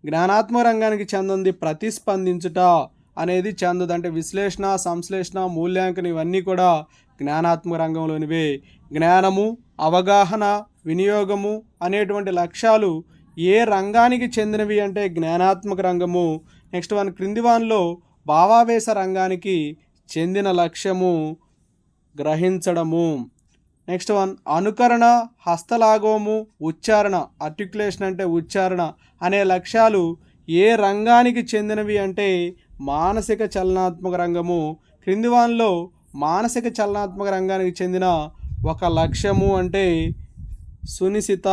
జ్ఞానాత్మక రంగానికి చెందింది ప్రతిస్పందించుట అనేది చెందదు. అంటే విశ్లేషణ, సంశ్లేషణ, మూల్యాంకనం ఇవన్నీ కూడా జ్ఞానాత్మక రంగంలోనివే. జ్ఞానము, అవగాహన, వినియోగము అనేటువంటి లక్ష్యాలు ఏ రంగానికి చెందినవి అంటే జ్ఞానాత్మక రంగము. నెక్స్ట్ వన్, క్రింది వానిలో భావావేశ రంగానికి చెందిన లక్ష్యము గ్రహించడము. నెక్స్ట్ వన్ అనుకరణ, హస్తలాఘవము, ఉచ్చారణ ఆర్టికులేషన్ అంటే ఉచ్చారణ అనే లక్ష్యాలు ఏ రంగానికి చెందినవి అంటే మానసిక చలనాత్మక రంగము. క్రింది వానిలో మానసిక చలనాత్మక రంగానికి చెందిన ఒక లక్ష్యము అంటే సునిశిత.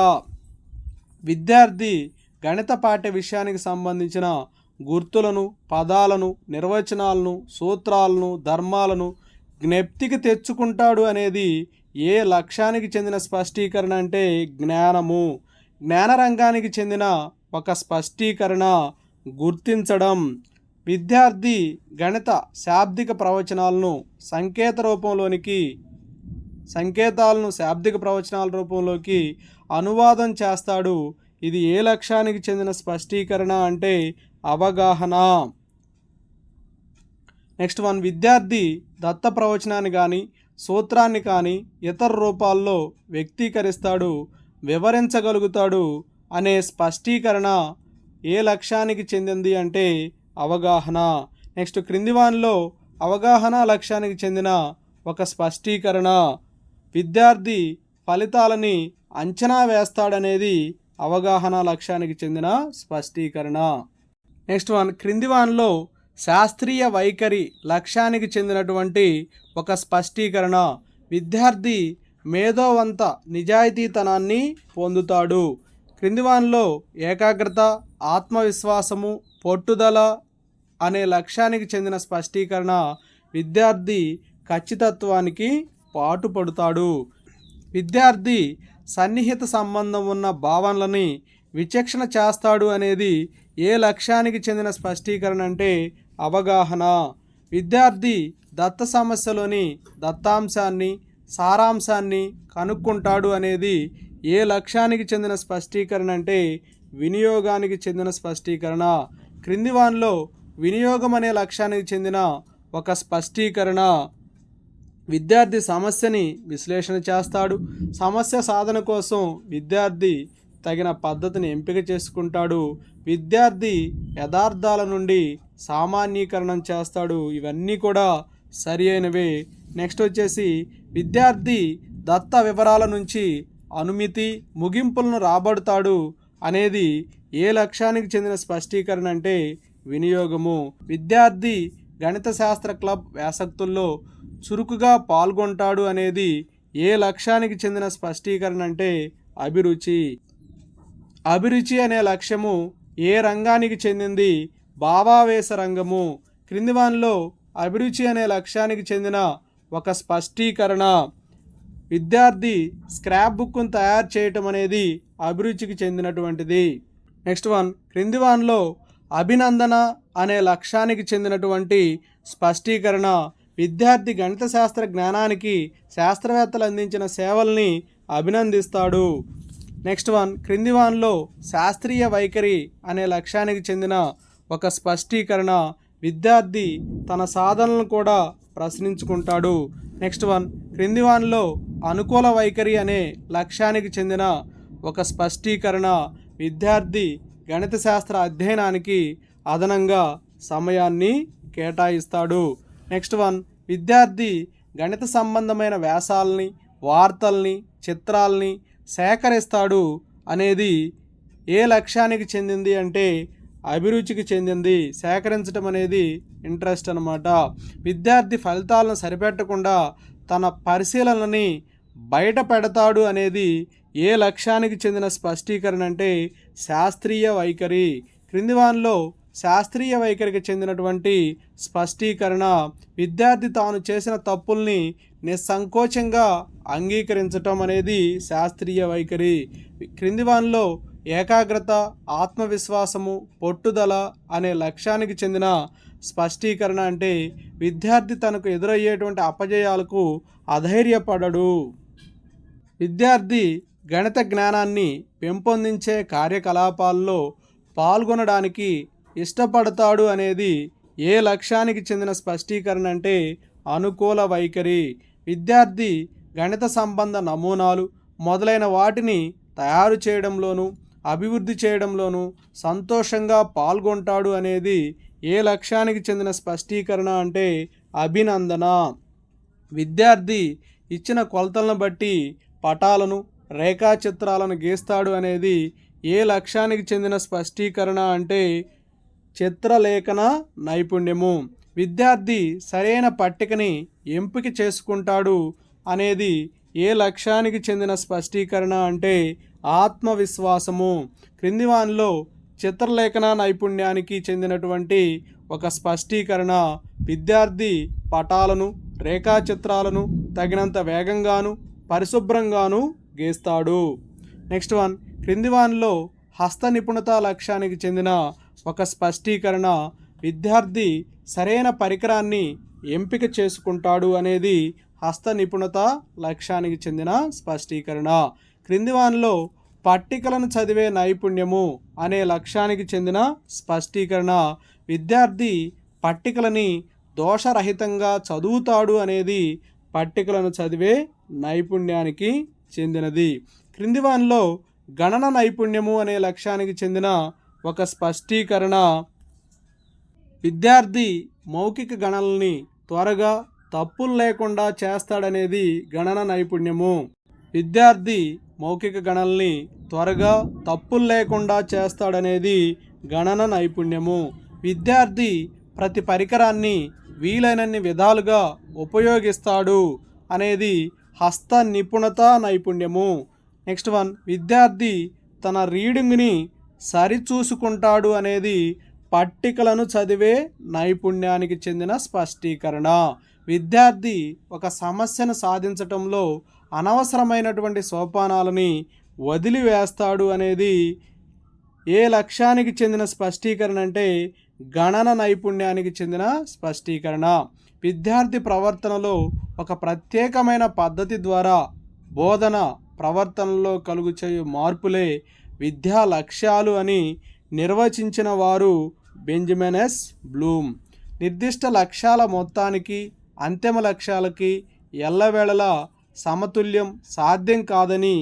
విద్యార్థి గణిత పాఠ్య విషయానికి సంబంధించిన గుర్తులను, పదాలను, నిర్వచనాలను, సూత్రాలను, ధర్మాలను జ్ఞప్తికి తెచ్చుకుంటాడు అనేది ఏ లక్ష్యానికి చెందిన స్పష్టీకరణ అంటే జ్ఞానము. జ్ఞాన రంగానికి చెందిన ఒక స్పష్టీకరణ గుర్తించడం. విద్యార్థి గణిత శాబ్దిక ప్రవచనాలను సంకేతాలను శాబ్దిక ప్రవచనాల రూపంలోకి అనువాదం చేస్తాడు. ఇది ఏ లక్ష్యానికి చెందిన స్పష్టీకరణ అంటే అవగాహన. నెక్స్ట్ వన్ విద్యార్థి దత్త ప్రవచనాన్ని కానీ సూత్రాన్ని కానీ ఇతర రూపాల్లో వ్యక్తీకరిస్తాడు, వివరించగలుగుతాడు అనే స్పష్టీకరణ ఏ లక్ష్యానికి చెందింది అంటే అవగాహన. నెక్స్ట్ క్రింది వానిలో అవగాహన లక్ష్యానికి చెందిన ఒక స్పష్టీకరణ విద్యార్థి ఫలితాలని అంచనా వేస్తాడనేది అవగాహన లక్ష్యానికి చెందిన స్పష్టీకరణ. నెక్స్ట్ వన్ క్రింది వానిలో శాస్త్రీయ వైఖరి లక్ష్యానికి చెందినటువంటి ఒక స్పష్టీకరణ విద్యార్థి మేధోవంత నిజాయితీతనాన్ని పొందుతాడు. క్రింది వానిలో ఏకాగ్రత, ఆత్మవిశ్వాసము, పట్టుదల అనే లక్ష్యానికి చెందిన స్పష్టీకరణ విద్యార్థి ఖచ్చితత్వానికి పాటుపడతాడు. విద్యార్థి సన్నిహిత సంబంధం ఉన్న భావనలని విచక్షణ చేస్తాడు అనేది ఏ లక్ష్యానికి చెందిన స్పష్టీకరణ అంటే అవగాహన. విద్యార్థి దత్త సమస్యలోని దత్తాంశాన్ని, సారాంశాన్ని కనుక్కుంటాడు అనేది ఏ లక్ష్యానికి చెందిన స్పష్టీకరణ అంటే వినియోగానికి చెందిన స్పష్టీకరణ. క్రింది వానిలో వినియోగం అనే లక్ష్యానికి చెందిన ఒక స్పష్టీకరణ విద్యార్థి సమస్యని విశ్లేషణ చేస్తాడు. సమస్య సాధన కోసం విద్యార్థి తగిన పద్ధతిని ఎంపిక చేసుకుంటాడు. విద్యార్థి యథార్థాల నుండి సామాన్యీకరణం చేస్తాడు. ఇవన్నీ కూడా సరి అయినవే. నెక్స్ట్ వచ్చేసి విద్యార్థి దత్త వివరాల నుంచి అనుమితి, ముగింపులను రాబడతాడు అనేది ఏ లక్ష్యానికి చెందిన స్పష్టీకరణ అంటే వినియోగము. విద్యార్థి గణిత శాస్త్ర క్లబ్ వ్యాసక్తుల్లో చురుకుగా పాల్గొంటాడు అనేది ఏ లక్ష్యానికి చెందిన స్పష్టీకరణ అంటే అభిరుచి. అభిరుచి అనే లక్ష్యము ఏ రంగానికి చెందింది భావావేశ రంగము. క్రింది వానిలో అభిరుచి అనే లక్ష్యానికి చెందిన ఒక స్పష్టీకరణ విద్యార్థి స్క్రాప్ బుక్ను తయారు చేయటం అనేది అభిరుచికి చెందినటువంటిది. నెక్స్ట్ వన్ క్రింది వానిలో అభినందన అనే లక్ష్యానికి చెందినటువంటి స్పష్టీకరణ విద్యార్థి గణిత శాస్త్ర జ్ఞానానికి శాస్త్రవేత్తలు అందించిన సేవల్ని అభినందిస్తాడు. నెక్స్ట్ వన్ క్రింది వానిలో శాస్త్రీయ వైఖరి అనే లక్ష్యానికి చెందిన ఒక స్పష్టీకరణ విద్యార్థి తన సాధనలను కూడా ప్రశ్నించుకుంటాడు. నెక్స్ట్ వన్ క్రింది వానిలో అనుకూల వైఖరి అనే లక్ష్యానికి చెందిన ఒక స్పష్టీకరణ విద్యార్థి గణిత శాస్త్ర అధ్యయనానికి అదనంగా సమయాన్ని కేటాయిస్తాడు. నెక్స్ట్ వన్ విద్యార్థి గణిత సంబంధమైన వ్యాసాలని, వార్తల్ని, చిత్రాల్ని సేకరిస్తాడు అనేది ఏ లక్ష్యానికి చెందింది అంటే అభిరుచికి చెందింది. సేకరించడం అనేది ఇంట్రెస్ట్ అన్నమాట. విద్యార్థి ఫలితాలను సరిపెట్టకుండా తన పరిశీలనని బయట పెడతాడు అనేది ఏ లక్ష్యానికి చెందిన స్పష్టీకరణ అంటే శాస్త్రీయ వైఖరి. క్రింది వానిలో శాస్త్రీయ వైఖరికి చెందినటువంటి స్పష్టీకరణ విద్యార్థి తాను చేసిన తప్పుల్ని నిస్సంకోచంగా అంగీకరించటం అనేది శాస్త్రీయ వైఖరి. క్రింది వానిలో ఏకాగ్రత, ఆత్మవిశ్వాసము, పట్టుదల అనే లక్ష్యానికి చెందిన స్పష్టీకరణ అంటే విద్యార్థి తనకు ఎదురయ్యేటువంటి అపజయాలకు అధైర్యపడడు. విద్యార్థి గణిత జ్ఞానాన్ని పెంపొందించే కార్యకలాపాల్లో పాల్గొనడానికి ఇష్టపడతాడు అనేది ఏ లక్ష్యానికి చెందిన స్పష్టీకరణ అంటే అనుకూల వైఖరి. విద్యార్థి గణిత సంబంధ నమూనాలు మొదలైన వాటిని తయారు చేయడంలోనూ అభివృద్ధి చేయడంలోనూ సంతోషంగా పాల్గొంటాడు అనేది ఏ లక్ష్యానికి చెందిన స్పష్టీకరణ అంటే అభినందన. విద్యార్థి ఇచ్చిన కొలతలను బట్టి పటాలను రేఖాచిత్రాలను గీస్తాడు అనేది ఏ లక్ష్యానికి చెందిన స్పష్టీకరణ అంటే చిత్రలేఖన నైపుణ్యము. విద్యార్థి సరైన పట్టికని ఎంపిక చేసుకుంటాడు అనేది ఏ లక్ష్యానికి చెందిన స్పష్టీకరణ అంటే ఆత్మవిశ్వాసము. క్రింది వానిలో చిత్రలేఖన నైపుణ్యానికి చెందినటువంటి ఒక స్పష్టీకరణ విద్యార్థి పటాలను రేఖాచిత్రాలను తగినంత వేగంగాను పరిశుభ్రంగాను గీస్తాడు. నెక్స్ట్ వన్, క్రింది వానిలో హస్త నిపుణత లక్ష్యానికి చెందిన ఒక స్పష్టీకరణ విద్యార్థి సరైన పరికరాన్ని ఎంపిక చేసుకుంటాడు అనేది హస్త నిపుణత లక్ష్యానికి చెందిన స్పష్టీకరణ. క్రింది వానిలో పట్టికలను చదివే నైపుణ్యము అనే లక్ష్యానికి చెందిన స్పష్టీకరణ విద్యార్థి పట్టికలని దోషరహితంగా చదువుతాడు అనేది పట్టికలను చదివే నైపుణ్యానికి చెందినది. క్రింది వానిలో గణన నైపుణ్యము అనే లక్ష్యానికి చెందిన ఒక స్పష్టీకరణ విద్యార్థి మౌఖిక గణనల్ని త్వరగా తప్పులు లేకుండా చేస్తాడనేది గణన నైపుణ్యము. విద్యార్థి మౌఖిక గణనల్ని త్వరగా తప్పులు లేకుండా చేస్తాడనేది గణన నైపుణ్యము. విద్యార్థి ప్రతి పరికరాన్ని వీలైనన్ని విధాలుగా ఉపయోగిస్తాడు అనేది హస్త నిపుణత నైపుణ్యము. నెక్స్ట్ వన్, విద్యార్థి తన రీడింగ్ని సరిచూసుకుంటాడు అనేది పట్టికలను చదివే నైపుణ్యానికి చెందిన స్పష్టీకరణ. విద్యార్థి ఒక సమస్యను సాధించటంలో అనవసరమైనటువంటి సోపానాలని వదిలివేస్తాడు అనేది ఏ లక్ష్యానికి చెందిన స్పష్టీకరణ అంటే గణన నైపుణ్యానికి చెందిన స్పష్టీకరణ. విద్యార్థి ప్రవర్తనలో ఒక ప్రత్యేకమైన పద్ధతి ద్వారా బోధన ప్రవర్తనలో కలుగు చేయు మార్పులే విద్యా లక్ష్యాలు అని నిర్వచించిన వారు బెంజమిన్ ఎస్ బ్లూమ్. నిర్దిష్ట లక్ష్యాల మొత్తానికి అంతిమ లక్ష్యాలకి ఎల్లవేళలా సమతుల్యం సాధ్యం కాదని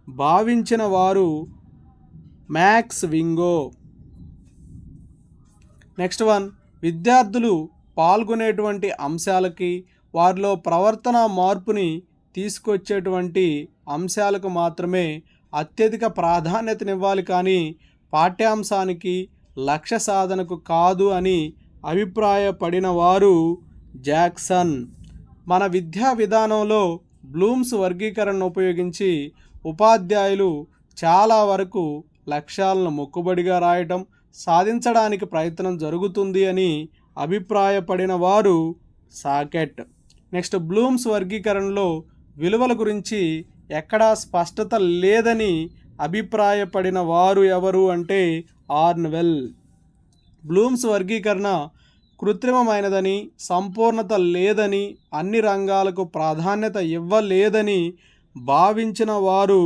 భావించిన వారు మ్యాక్స్ వింగో. నెక్స్ట్ వన్, విద్యార్థులు పాల్గొనేటువంటి అంశాలకి వారిలో ప్రవర్తన మార్పుని తీసుకొచ్చేటువంటి అంశాలకు మాత్రమే అత్యధిక ప్రాధాన్యతనివ్వాలి కానీ పాఠ్యాంశానికి లక్ష్య సాధనకు కాదు అని అభిప్రాయపడిన వారు జాక్సన్. మన విద్యా విధానంలో బ్లూమ్స్ వర్గీకరణను ఉపయోగించి ఉపాధ్యాయులు చాలా వరకు లక్ష్యాలను మొక్కుబడిగా రాయటం సాధించడానికి ప్రయత్నం జరుగుతుంది అని అభిప్రాయపడిన వారు సాకెట్. నెక్స్ట్, బ్లూమ్స్ వర్గీకరణలో విలువల గురించి ఎక్కడా స్పష్టత లేదని అభిప్రాయపడిన వారు ఎవరు అంటే ఆర్న్వెల్. బ్లూమ్స్ వర్గీకరణ కృత్రిమమైనదని సంపూర్ణత లేదని అన్ని రంగాలకు ప్రాధాన్యత ఇవ్వలేదని భావించిన వారు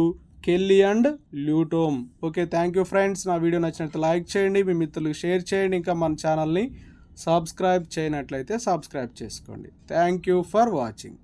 కెల్లీ అండ్ ల్యూటోమ్. Okay, thank you friends. నా వీడియో నచ్చినట్లయితే లైక్ చేయండి, మీ మిత్రులకు షేర్ చేయండి, ఇంకా మన ఛానల్ని సబ్స్క్రైబ్ చేయనట్లయితే సబ్స్క్రైబ్ చేసుకోండి. Thank you for watching.